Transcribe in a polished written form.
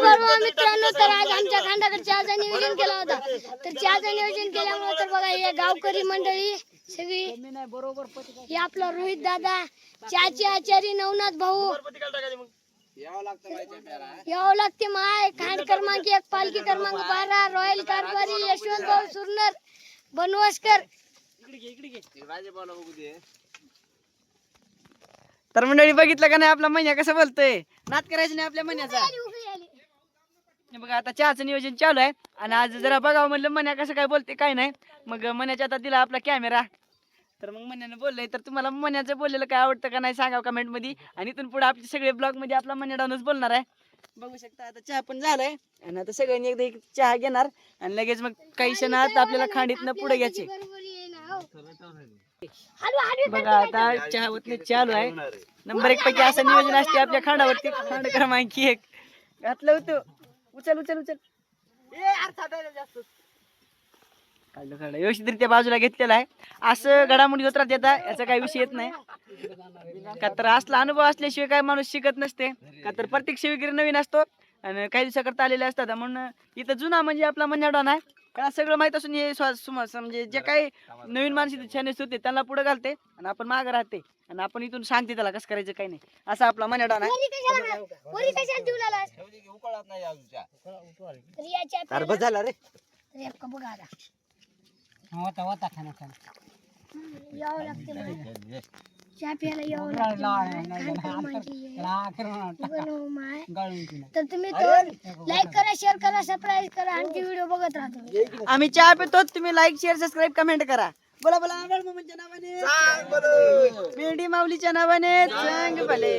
बरोबर मित्रांनो, तर आज आमच्या खांडाकडे चहाचं नियोजन केला होता. तर चहाचं नियोजन केल्यामुळे तर बघा हे गावकरी मंडळी सगळी, हे आपला रोहित दादा, चहाचे आचारी नवनाथ भाऊ, यावं लागते माय. खांड क्रमांक 1, पालखी क्रमांक 12, रॉयल कारभारी यशवंत भाऊ सुरनर बनवसकर. तर मंडळी बघितलं का नाही आपला महिना कसं बोलतोय, नाद करायचं नाही आपल्या महिन्याचा. बघा आता चहाचं नियोजन चालू आहे आणि आज जरा बघावं म्हणलं मन्या कसं काय बोलते काय नाही. मग मन्याच्या आता दिला आपला कॅमेरा. तर मग मन्यानं बोललंय, तर तुम्हाला मन्याचं बोललेलं काय आवडतं का नाही सांगा कमेंट मध्ये. आणि इथून पुढे आपले सगळे ब्लॉग मध्ये आपला मन्या डाऊनच बोलणार आहे. बघू शकता आता चहा पण झालाय आणि आता सगळ्यांनी एकदा एक चहा घेणार आणि लगेच मग काही क्षणात आपल्याला खांडीतनं पुढे घ्यायचे. बघा आता चहा होत चालू आहे. नंबर 1 पैकी असं नियोजन असते आपल्या खांडावरती. खांड क्रमांक 1 घातलं होतं. उचल उचल उचल. काढलं काढलं व्यवस्थितरित्या बाजूला घेतलेला आहे. असं घडामोडी होत राहते आता, याचा काही विषय येत नाही. का तर असला अनुभव असल्याशिवाय काय माणूस शिकत नसते. का तर प्रत्येक शिवगिरी नवीन असतो आणि काही दिवसाकरता आलेले असतात. म्हणून इथं जुना म्हणजे आपला मंजाडॉन आहे. कारण सगळं माहित असून हे म्हणजे जे काही नवीन माणसं छान होते त्यांना पुढे घालते आणि आपण मागे राहते आणि आपण इथून सांगते त्याला कसं करायचं काही नाही. असा आपला मंजाडॉन आहे. यावं लागते चहा प्यायला यावं लागते. तर तुम्ही लाईक करा, शेअर करा, सबस्क्राईब करा. आमचे व्हिडिओ बघत राहतो. आम्ही चहा पितो, तुम्ही लाईक शेअर सबस्क्राईब कमेंट करा. बोला बोला आंबळ मामांच्या नावाने, मेंढी माऊलीच्या नावाने चांग भले.